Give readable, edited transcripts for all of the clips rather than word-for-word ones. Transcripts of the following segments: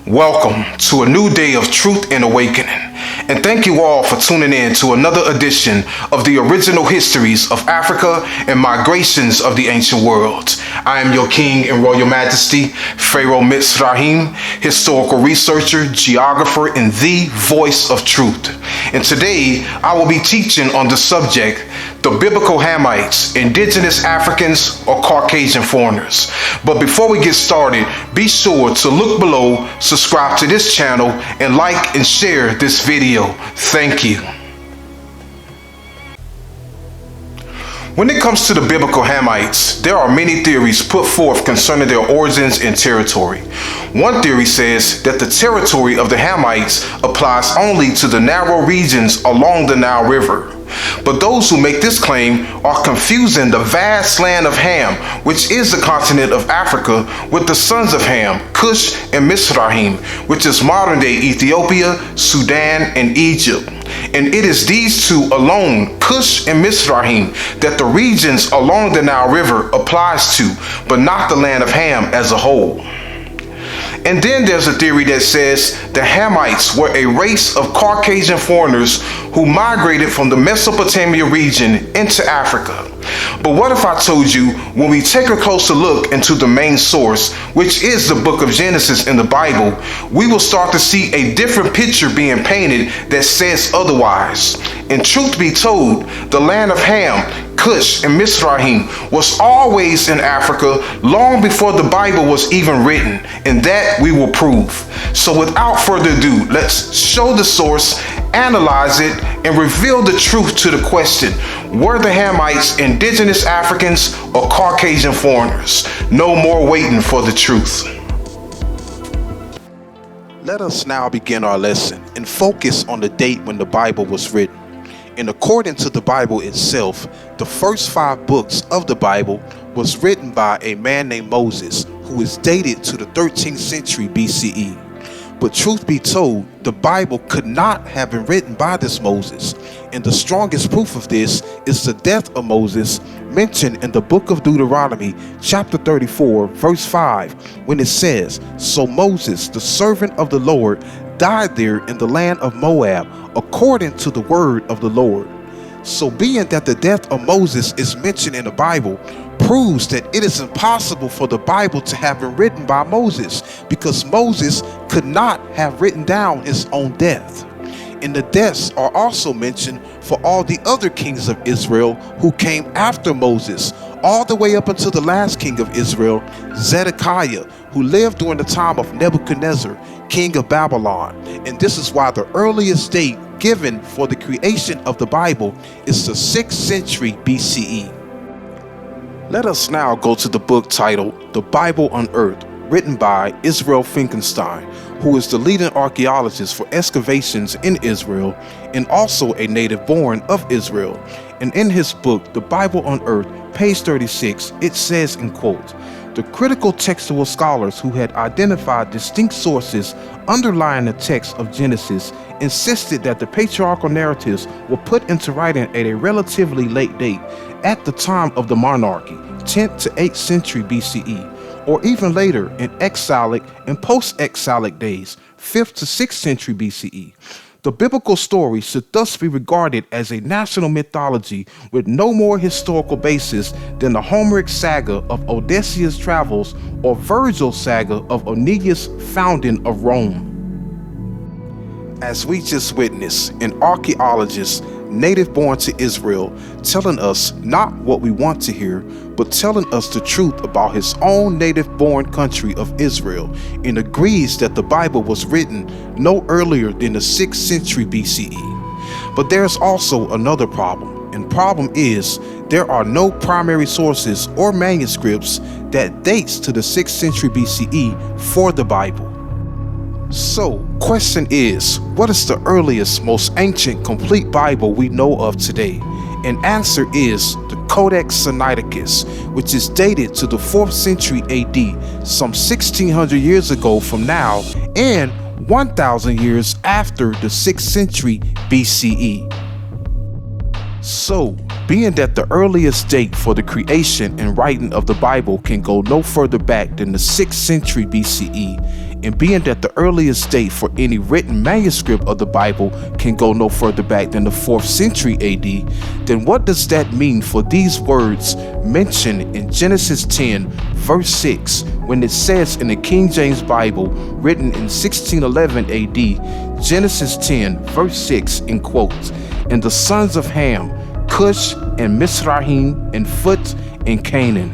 Welcome to a new day of truth and awakening. And thank you all for tuning in to another edition of the original histories of Africa and migrations of the ancient world. I am your King and Royal Majesty, Pharaoh Mitzrayim, historical researcher, geographer, and the voice of truth. And today I will be teaching on the subject, the Biblical Hamites, Indigenous Africans or Caucasian foreigners. But before we get started, be sure to look below, subscribe to this channel, and like and share this video. Thank you. When it comes to the Biblical Hamites, there are many theories put forth concerning their origins and territory. One theory says that the territory of the Hamites applies only to the narrow regions along the Nile River. But those who make this claim are confusing the vast land of Ham, which is the continent of Africa, with the sons of Ham, Cush and Mizraim, which is modern-day Ethiopia, Sudan, and Egypt. And it is these two alone, Cush and Mizraim, that the regions along the Nile River applies to, but not the land of Ham as a whole. And then there's a theory that says the Hamites were a race of Caucasian foreigners who migrated from the Mesopotamia region into Africa. But what if I told you, when we take a closer look into the main source, which is the book of Genesis in the Bible, we will start to see a different picture being painted that says otherwise. And truth be told, the land of Ham, Cush, and Mizraim was always in Africa long before the Bible was even written, and that we will prove. So without further ado, let's show the source, analyze it, and reveal the truth to the question, were the Hamites indigenous Africans or Caucasian foreigners? No more waiting for the truth. Let us now begin our lesson and focus on the date when the Bible was written. And according to the Bible itself, the first 5 books of the Bible was written by a man named Moses, who is dated to the 13th century BCE. But truth be told, the Bible could not have been written by this Moses. And the strongest proof of this is the death of Moses mentioned in the book of Deuteronomy, chapter 34, verse 5, when it says, "So Moses, the servant of the Lord, died there in the land of Moab, according to the word of the Lord." So being that the death of Moses is mentioned in the Bible, proves that it is impossible for the Bible to have been written by Moses, because Moses could not have written down his own death. And the deaths are also mentioned for all the other kings of Israel who came after Moses, all the way up until the last king of Israel, Zedekiah, who lived during the time of Nebuchadnezzar, king of Babylon. And this is why the earliest date given for the creation of the Bible is the 6th century BCE. Let us now go to the book titled The Bible Unearthed, written by Israel Finkelstein, who is the leading archaeologist for excavations in Israel and also a native born of Israel. And in his book, The Bible Unearthed, page 36, it says in quote, "The critical textual scholars who had identified distinct sources underlying the text of Genesis insisted that the patriarchal narratives were put into writing at a relatively late date, at the time of the monarchy, 10th to 8th century BCE, or even later in exilic and post-exilic days, 5th to 6th century BCE. The biblical story should thus be regarded as a national mythology with no more historical basis than the Homeric saga of Odysseus' travels or Virgil's saga of Aeneas' founding of Rome." As we just witnessed, an archaeologist native born to Israel telling us not what we want to hear, but telling us the truth about his own native born country of Israel, and agrees that the Bible was written no earlier than the 6th century BCE. But there's also another problem, and problem is there are no primary sources or manuscripts that dates to the 6th century BCE for the Bible. So, question is, what is the earliest, most ancient, complete Bible we know of today? And answer is the Codex Sinaiticus, which is dated to the 4th century AD, some 1600 years ago from now, and 1000 years after the 6th century BCE. So, Being that the earliest date for the creation and writing of the Bible can go no further back than the 6th century BCE, and being that the earliest date for any written manuscript of the Bible can go no further back than the 4th century AD, then what does that mean for these words mentioned in Genesis 10 verse 6 when it says in the King James Bible written in 1611 AD, Genesis 10 verse 6 in quotes, "And the sons of Ham, Cush and Mizraim and Phut and Canaan."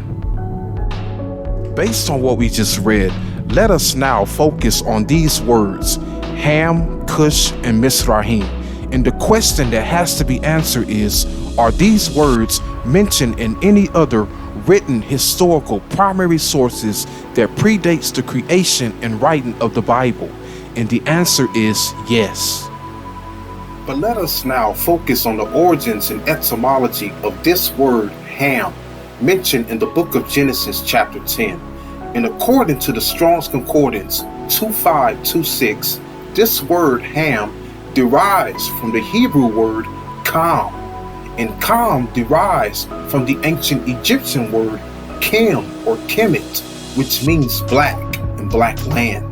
Based on what we just read, let us now focus on these words, Ham, Cush, and Mizraim. And the question that has to be answered is, are these words mentioned in any other written historical primary sources that predates the creation and writing of the Bible? And the answer is yes. But let us now focus on the origins and etymology of this word Ham, mentioned in the book of Genesis chapter 10. And according to the Strong's Concordance 2526, this word Ham derives from the Hebrew word Kam, and Kam derives from the ancient Egyptian word Kem or Kemet, which means black and black land.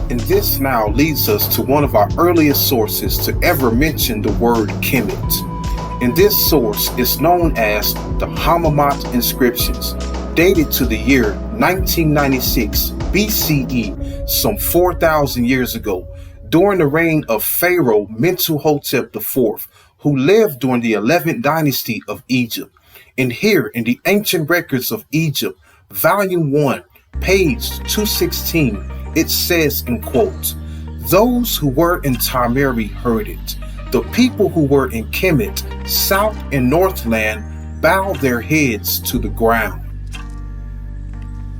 And this now leads us to one of our earliest sources to ever mention the word Kemet. And this source is known as the Hammamet inscriptions, dated to the year 1996 BCE, some 4,000 years ago, during the reign of Pharaoh Mentuhotep IV, who lived during the 11th dynasty of Egypt. And here in the Ancient Records of Egypt, Volume 1, page 216, it says in quotes, "Those who were in Tameri heard it. The people who were in Kemet, south and northland, bowed their heads to the ground."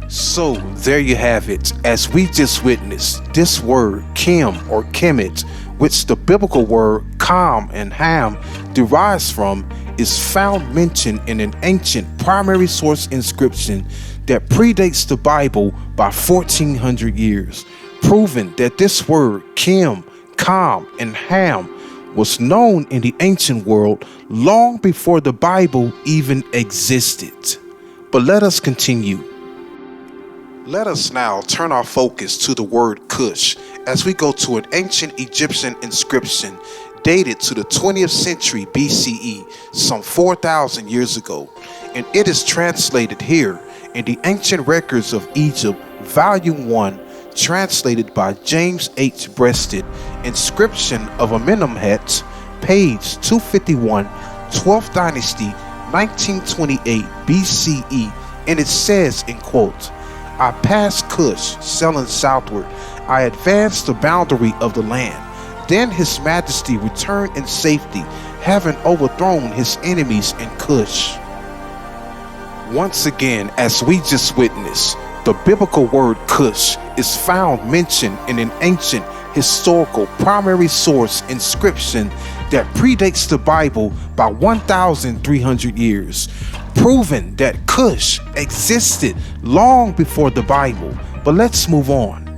So there you have it. As we just witnessed, this word Kem or Kemet, which the biblical word Kam and Ham derives from, is found mentioned in an ancient primary source inscription that predates the Bible by 1400 years, proving that this word Kem, Kam, and Ham was known in the ancient world long before the Bible even existed. But let us continue. Let us now turn our focus to the word Cush as we go to an ancient Egyptian inscription dated to the 20th century BCE, some 4,000 years ago, and it is translated here in the Ancient Records of Egypt, Volume 1, translated by James H. Breasted, Inscription of Amenemhet, page 251, 12th Dynasty, 1928 BCE, and it says in quote, "I passed Cush, sailing southward. I advanced the boundary of the land. Then His Majesty returned in safety, having overthrown his enemies in Cush." Once again, as we just witnessed, the biblical word Cush is found mentioned in an ancient historical primary source inscription that predates the Bible by 1,300 years, proving that Cush existed long before the Bible. But let's move on.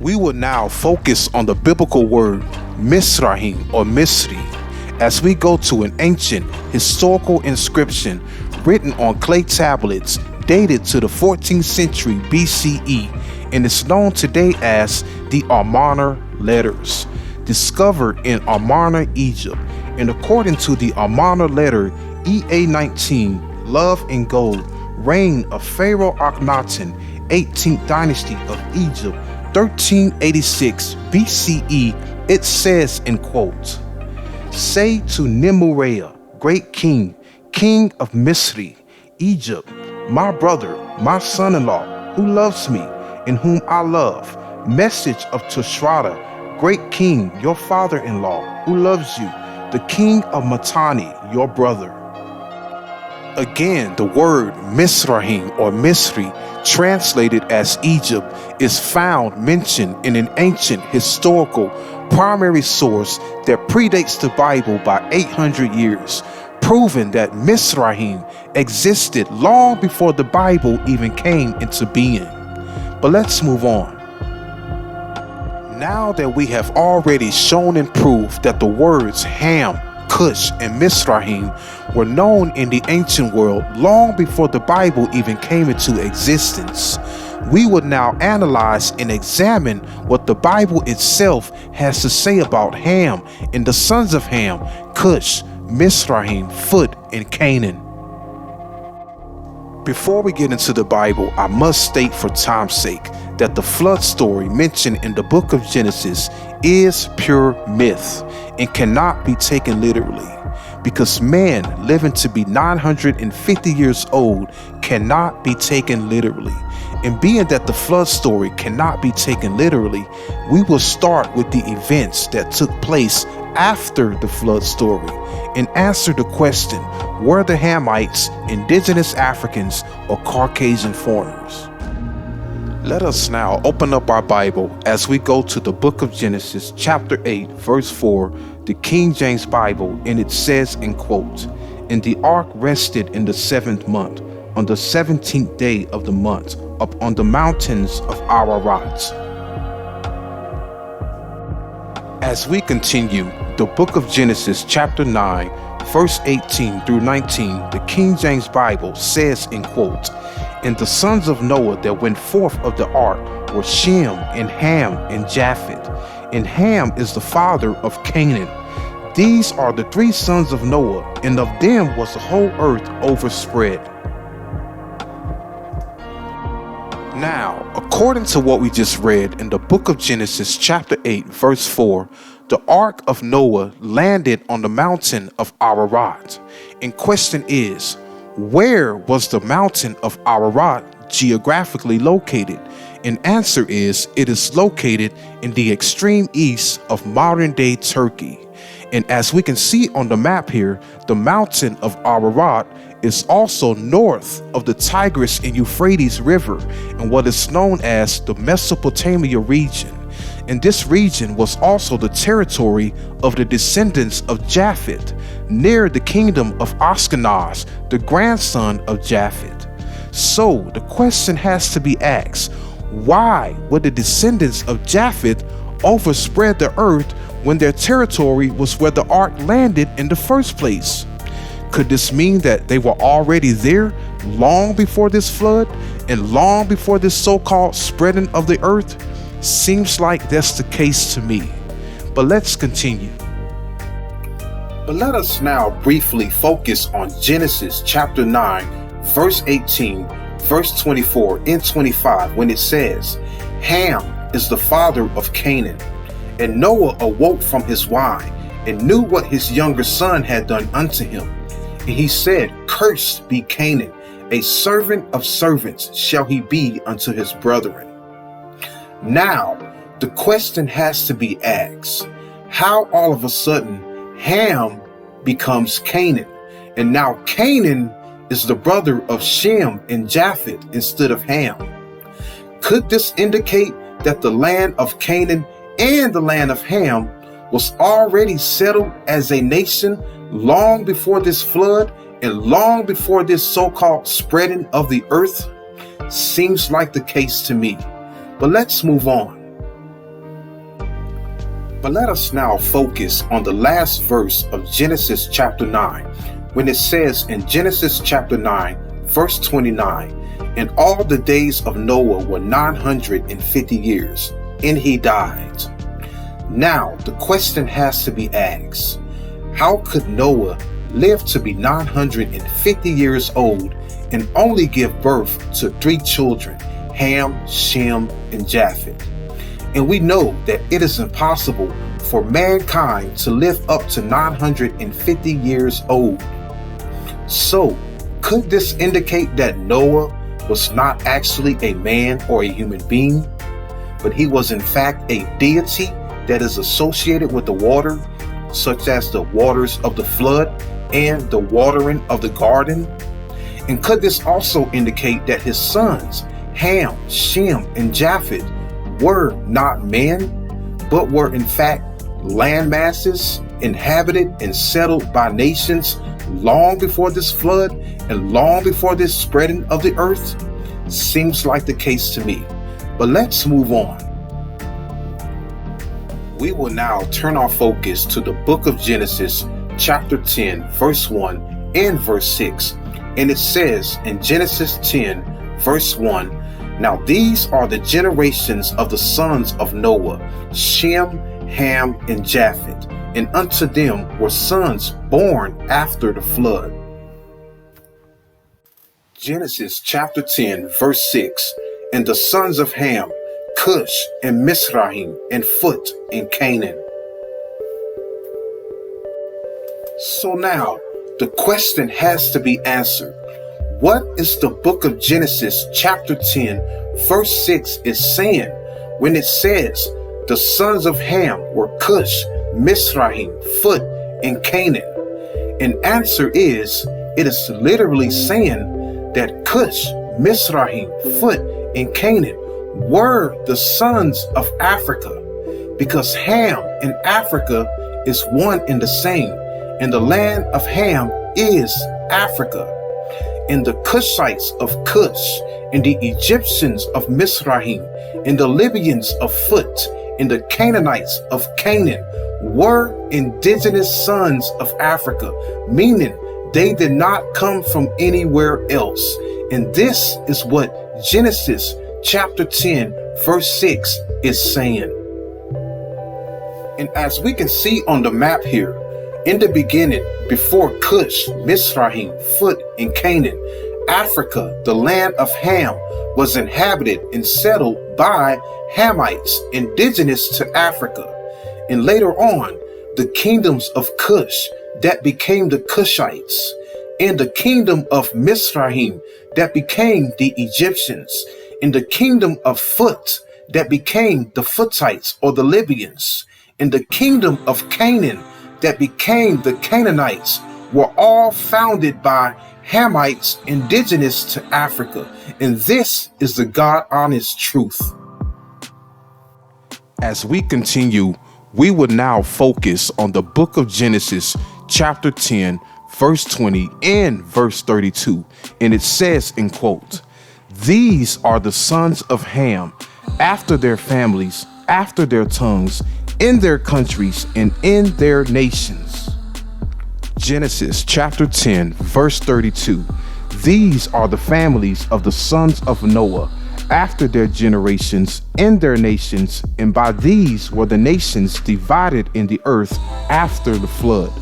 We will now focus on the biblical word Mizraim or Misri as we go to an ancient historical inscription written on clay tablets dated to the 14th century BCE, and is known today as the Amarna letters, discovered in Amarna, Egypt. And according to the Amarna letter EA 19, Love and Gold, reign of Pharaoh Akhenaten, 18th dynasty of Egypt, 1386 BCE, it says in quotes, "Say to Nimurea, great king, king of Misri, Egypt, my brother, my son-in-law, who loves me and whom I love, message of Tushratta, great king, your father-in-law, who loves you, the king of Mitanni, your brother." Again, the word Mizraim or Misri, translated as Egypt, is found mentioned in an ancient historical primary source that predates the Bible by 800 years, proving that Mizraim existed long before the Bible even came into being. But let's move on. Now that we have already shown and proved that the words Ham, Cush, and Mizraim were known in the ancient world long before the Bible even came into existence. We will now analyze and examine what the Bible itself has to say about Ham and the sons of Ham, Cush, Mizraim, Phut, and Canaan. Before we get into the Bible, I must state for time's sake that the flood story mentioned in the book of Genesis is pure myth and cannot be taken literally, because man living to be 950 years old cannot be taken literally. And being that the flood story cannot be taken literally, we will start with the events that took place after the flood story and answer the question, were the Hamites indigenous Africans or Caucasian foreigners? Let us now open up our Bible as we go to the book of Genesis chapter 8 verse 4, the King James Bible, and it says in quote, "And the ark rested in the 7th month, on the 17th day of the month, up on the mountains of Ararat." As we continue, the book of Genesis chapter 9, verse 18 through 19, the King James Bible says in quote, "And the sons of Noah that went forth of the ark were Shem and Ham and Japheth. And Ham is the father of Canaan. These are the 3 sons of Noah, and of them was the whole earth overspread." Now, according to what we just read in the book of Genesis chapter 8 verse 4, the ark of Noah landed on the mountain of Ararat. And question is, where was the mountain of Ararat geographically located? And answer is, it is located in the extreme east of modern day Turkey. And as we can see on the map here, the mountain of Ararat is also north of the Tigris and Euphrates River in what is known as the Mesopotamia region. And this region was also the territory of the descendants of Japheth, near the kingdom of Ashkenaz, the grandson of Japheth. So the question has to be asked, why would the descendants of Japheth overspread the earth when their territory was where the ark landed in the first place? Could this mean that they were already there long before this flood and long before this so-called spreading of the earth? Seems like that's the case to me. But let's continue. But let us now briefly focus on Genesis chapter 9, verse 18, verse 24 and 25, when it says, "Ham is the father of Canaan. And Noah awoke from his wine and knew what his younger son had done unto him. And he said, Cursed be Canaan, a servant of servants shall he be unto his brethren." Now, the question has to be asked, how all of a sudden Ham becomes Canaan? And now Canaan is the brother of Shem and Japheth instead of Ham. Could this indicate that the land of Canaan and the land of Ham was already settled as a nation long before this flood and long before this so-called spreading of the earth? Seems like the case to me. But let's move on. But let us now focus on the last verse of Genesis chapter 9, when it says in Genesis chapter 9, verse 29, "And all the days of Noah were 950 years, and he died." Now, the question has to be asked, how could Noah live to be 950 years old and only give birth to 3 children, Ham, Shem, and Japheth? And we know that it is impossible for mankind to live up to 950 years old. So, could this indicate that Noah was not actually a man or a human being, but he was in fact a deity that is associated with the water, such as the waters of the flood and the watering of the garden? And could this also indicate that his sons, Ham, Shem, and Japheth, were not men, but were in fact land masses inhabited and settled by nations long before this flood and long before this spreading of the earth? Seems like the case to me. But let's move on. We will now turn our focus to the book of Genesis chapter 10, verse 1 and verse 6. And it says in Genesis 10, verse 1, "Now these are the generations of the sons of Noah, Shem, Ham, and Japheth, and unto them were sons born after the flood." Genesis chapter 10, verse 6, "And the sons of Ham, Cush, and Mizraim, and Phut, and Canaan." So now, the question has to be answered. What is the book of Genesis chapter 10, verse 6 is saying when it says the sons of Ham were Cush, Mizraim, Phut, and Canaan? And answer is, it is literally saying that Cush, Mizraim, Phut, and Canaan were the sons of Africa, because Ham and Africa is one and the same, and the land of Ham is Africa. And the Cushites of Cush, and the Egyptians of Mizraim, and the Libyans of Phut, and the Canaanites of Canaan were indigenous sons of Africa, meaning they did not come from anywhere else. And this is what Genesis chapter 10, verse 6 is saying. And as we can see on the map here, in the beginning, before Cush, Mizraim, Phut, and Canaan, Africa, the land of Ham, was inhabited and settled by Hamites, indigenous to Africa. And later on, the kingdoms of Cush that became the Cushites, and the kingdom of Mizraim that became the Egyptians, and the kingdom of Phut that became the Phutites or the Libyans, and the kingdom of Canaan that became the Canaanites, were all founded by Hamites indigenous to Africa. And this is the God-honest truth. As we continue, we will now focus on the book of Genesis, chapter 10, verse 20 and verse 32. And it says, in quote, "These are the sons of Ham, after their families, after their tongues, in their countries, and in their nations." Genesis chapter 10, verse 32. "These are the families of the sons of Noah, after their generations, in their nations, and by these were the nations divided in the earth after the flood."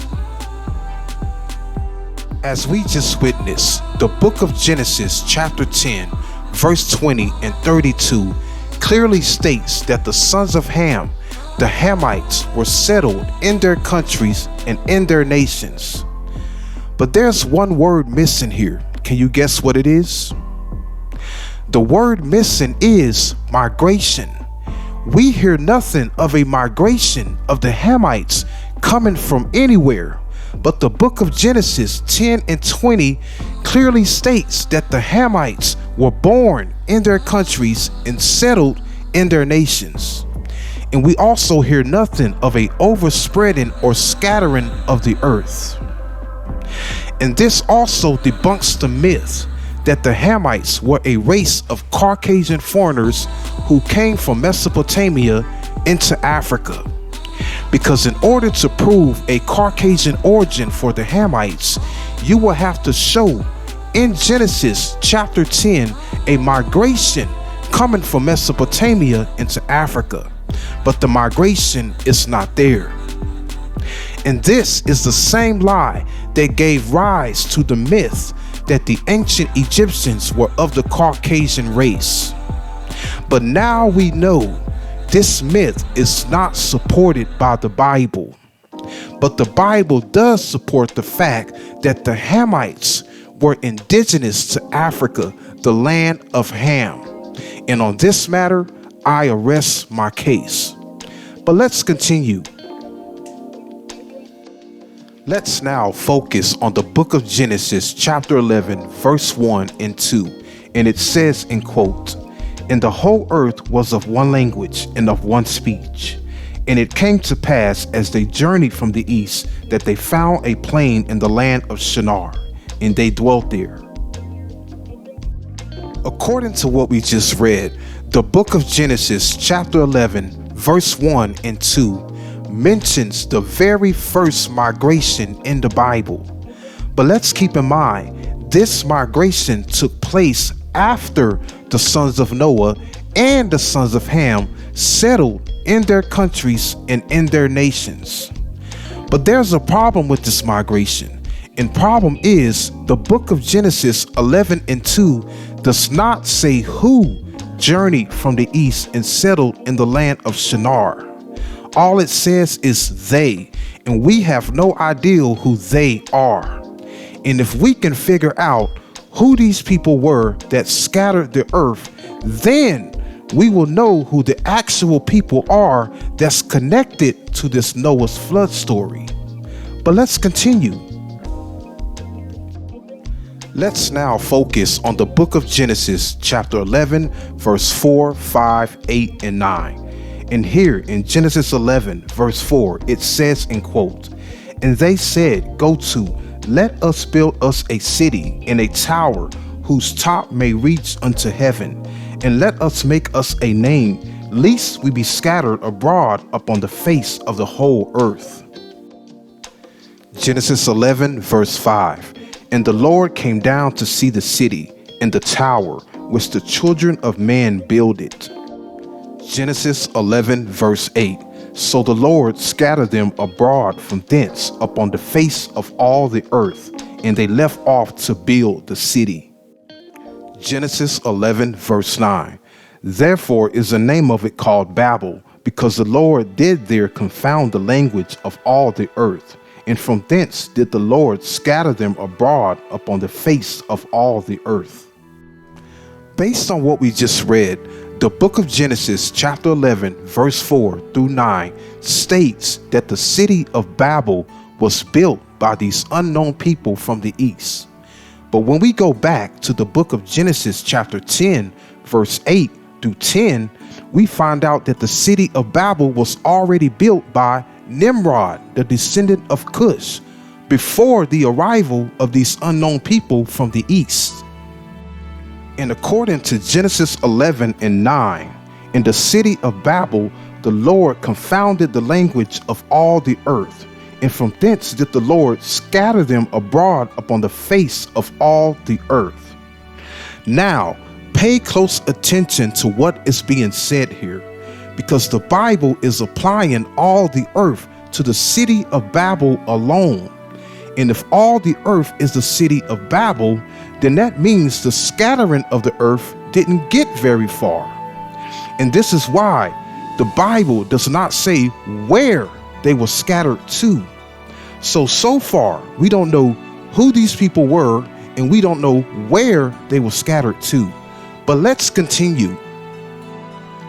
As we just witnessed, the book of Genesis chapter 10, verse 20 and 32 clearly states that the sons of Ham, the Hamites, were settled in their countries and in their nations. But there's one word missing here. Can you guess what it is? The word missing is migration. We hear nothing of a migration of the Hamites coming from anywhere, but the book of Genesis 10 and 20 clearly states that the Hamites were born in their countries and settled in their nations. And we also hear nothing of a overspreading or scattering of the earth. And this also debunks the myth that the Hamites were a race of Caucasian foreigners who came from Mesopotamia into Africa. Because in order to prove a Caucasian origin for the Hamites, you will have to show in Genesis chapter 10 a migration coming from Mesopotamia into Africa. But the migration is not there. And this is the same lie that gave rise to the myth that the ancient Egyptians were of the Caucasian race. But now we know this myth is not supported by the Bible. But the Bible does support the fact that the Hamites were indigenous to Africa, the land of Ham. And on this matter, I arrest my case. But let's continue. Let's now focus on the book of Genesis chapter 11, verse 1 and 2. And it says, in quote, "And the whole earth was of one language and of one speech. And it came to pass as they journeyed from the east that they found a plain in the land of Shinar, and they dwelt there." According to what we just read, the book of Genesis chapter 11, verse 1 and 2 mentions the very first migration in the Bible. But let's keep in mind, this migration took place after the sons of Noah and the sons of Ham settled in their countries and in their nations. But there's a problem with this migration, and problem is the book of Genesis 11:2 does not say who journeyed from the east and settled in the land of Shinar. All it says is they, and we have no idea who they are. And if we can figure out who these people were that scattered the earth, then we will know who the actual people are that's connected to this Noah's flood story. But let's continue. Let's now focus on the book of Genesis, chapter 11, verse 4, 5, 8, and 9. And here in Genesis 11, verse 4, it says in quote, "And they said, Go to, let us build us a city and a tower whose top may reach unto heaven, and let us make us a name, lest we be scattered abroad upon the face of the whole earth." Genesis 11, verse 5, "And the Lord came down to see the city and the tower which the children of man builded." Genesis 11, verse 8, "So the Lord scattered them abroad from thence upon the face of all the earth, and they left off to build the city." Genesis 11, verse 9, "Therefore is the name of it called Babel, because the Lord did there confound the language of all the earth. And from thence did the Lord scatter them abroad upon the face of all the earth." Based on what we just read, the book of Genesis chapter 11 verse 4 through 9 states that the city of Babel was built by these unknown people from the east. But when we go back to the book of Genesis chapter 10 verse 8 through 10, we find out that the city of Babel was already built by Nimrod, the descendant of Cush, before the arrival of these unknown people from the east. And according to Genesis 11 and 9, in the city of Babel, the Lord confounded the language of all the earth, and from thence did the Lord scatter them abroad upon the face of all the earth. Now, pay close attention to what is being said here, because the Bible is applying all the earth to the city of Babel alone. And if all the earth is the city of Babel, then that means the scattering of the earth didn't get very far. And this is why the Bible does not say where they were scattered to. So far, we don't know who these people were, and we don't know where they were scattered to. But let's continue.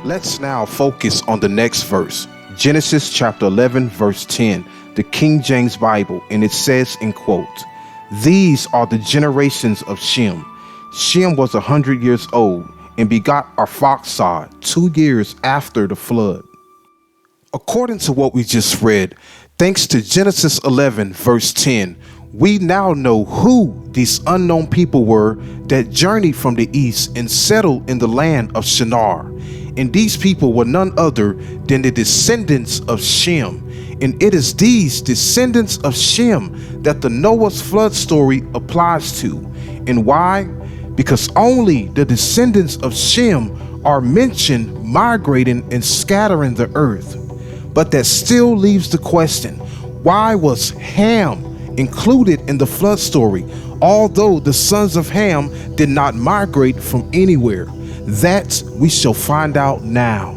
Let's now focus on the next verse, Genesis chapter 11, verse 10, the King James Bible, and it says in quote, "These are the generations of Shem. Shem was 100 years old and begot Arphaxad 2 years after the flood." According to what we just read, thanks to Genesis 11, verse 10, we now know who these unknown people were that journeyed from the east and settled in the land of Shinar. And these people were none other than the descendants of Shem. And it is these descendants of Shem that the Noah's flood story applies to. And why? Because only the descendants of Shem are mentioned migrating and scattering the earth. But that still leaves the question, why was Ham included in the flood story, although the sons of Ham did not migrate from anywhere? That we shall find out now.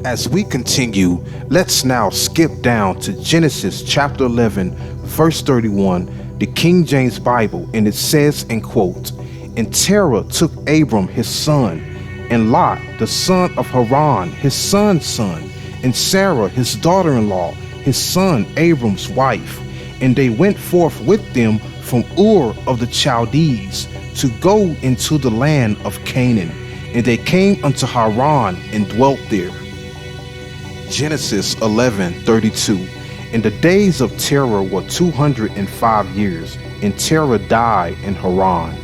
As we continue, let's now skip down to Genesis chapter 11, verse 31, the King James Bible, and it says in quote, "And Terah took Abram his son, and Lot the son of Haran his son's son, and Sarah his daughter-in-law, his son Abram's wife, and they went forth with them from Ur of the Chaldees to go into the land of Canaan, and they came unto Haran and dwelt there." Genesis 11:32, "And the days of Terah were 205 years, and Terah died in Haran."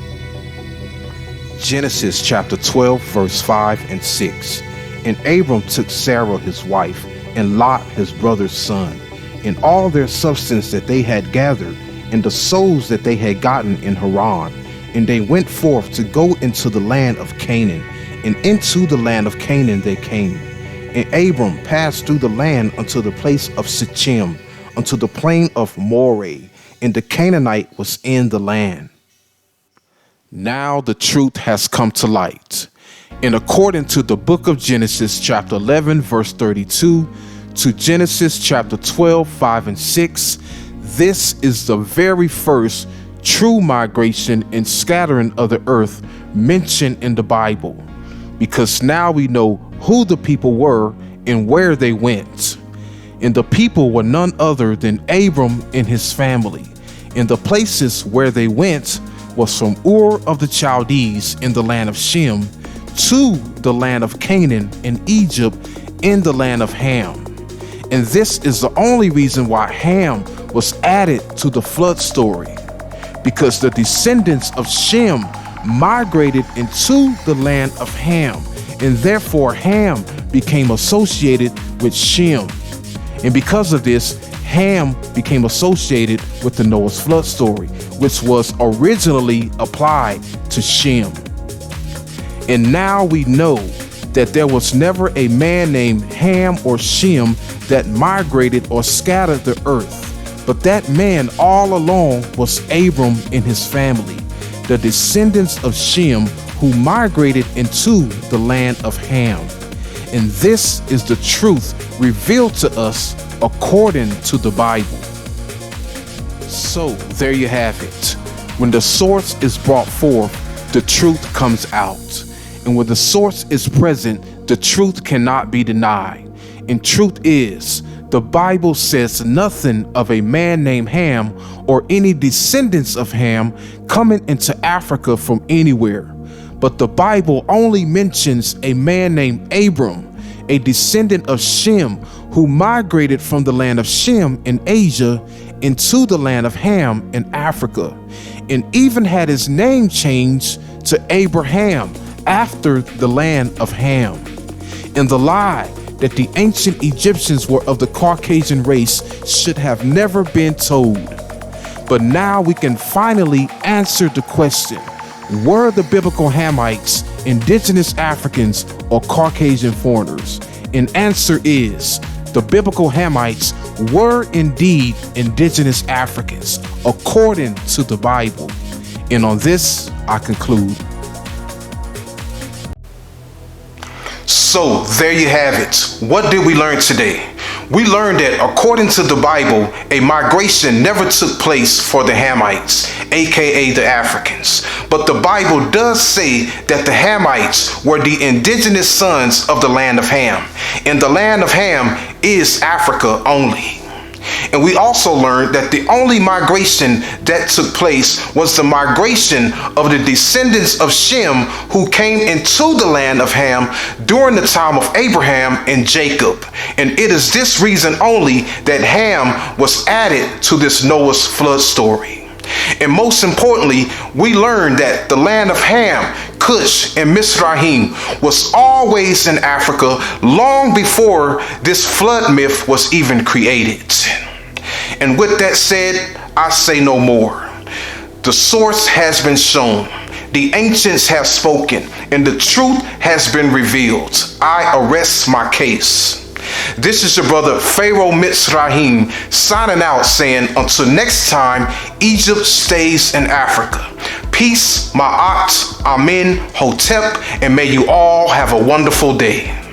Genesis chapter 12, verse 5 and 6, "And Abram took Sarah his wife, and Lot his brother's son, and all their substance that they had gathered, and the souls that they had gotten in Haran. And they went forth to go into the land of Canaan, and into the land of Canaan they came. And Abram passed through the land unto the place of Shechem, unto the plain of Moreh, and the Canaanite was in the land. Now the truth has come to light. And according to the book of Genesis, chapter 11, verse 32, to Genesis chapter 12, 5 and 6, this is the very first true migration and scattering of the earth mentioned in the Bible, because now we know who the people were and where they went. And the people were none other than Abram and his family. And the places where they went was from Ur of the Chaldees in the land of Shem to the land of Canaan and Egypt in the land of Ham. And this is the only reason why Ham was added to the flood story, because the descendants of Shem migrated into the land of Ham, and therefore Ham became associated with Shem. And because of this, Ham became associated with the Noah's flood story, which was originally applied to Shem. And now we know that there was never a man named Ham or Shem that migrated or scattered the earth, but that man all along was Abram and his family, the descendants of Shem who migrated into the land of Ham. And this is the truth revealed to us according to the Bible. So there you have it. When the source is brought forth, the truth comes out. And when the source is present, the truth cannot be denied. And truth is, the Bible says nothing of a man named Ham or any descendants of Ham coming into Africa from anywhere. But the Bible only mentions a man named Abram, a descendant of Shem, who migrated from the land of Shem in Asia into the land of Ham in Africa, and even had his name changed to Abraham after the land of Ham. And the lie that the ancient Egyptians were of the Caucasian race should have never been told. But now we can finally answer the question: were the Biblical Hamites indigenous Africans or Caucasian foreigners? And answer is, the Biblical Hamites were indeed indigenous Africans according to the Bible. And on this, I conclude. So there you have it. What did we learn today? We learned that according to the Bible, a migration never took place for the Hamites, aka the Africans. But the Bible does say that the Hamites were the indigenous sons of the land of Ham. And the land of Ham is Africa only. And we also learned that the only migration that took place was the migration of the descendants of Shem who came into the land of Ham during the time of Abraham and Jacob. And it is this reason only that Ham was added to this Noah's flood story. And most importantly, we learned that the land of Ham, Cush, and Mizraim was always in Africa long before this flood myth was even created. And with that said, I say no more. The source has been shown, the ancients have spoken, and the truth has been revealed. I arrest my case. This is your brother Pharaoh Mizraim signing out, saying until next time, Egypt stays in Africa. Peace, Ma'at, Amen, Hotep, and may you all have a wonderful day.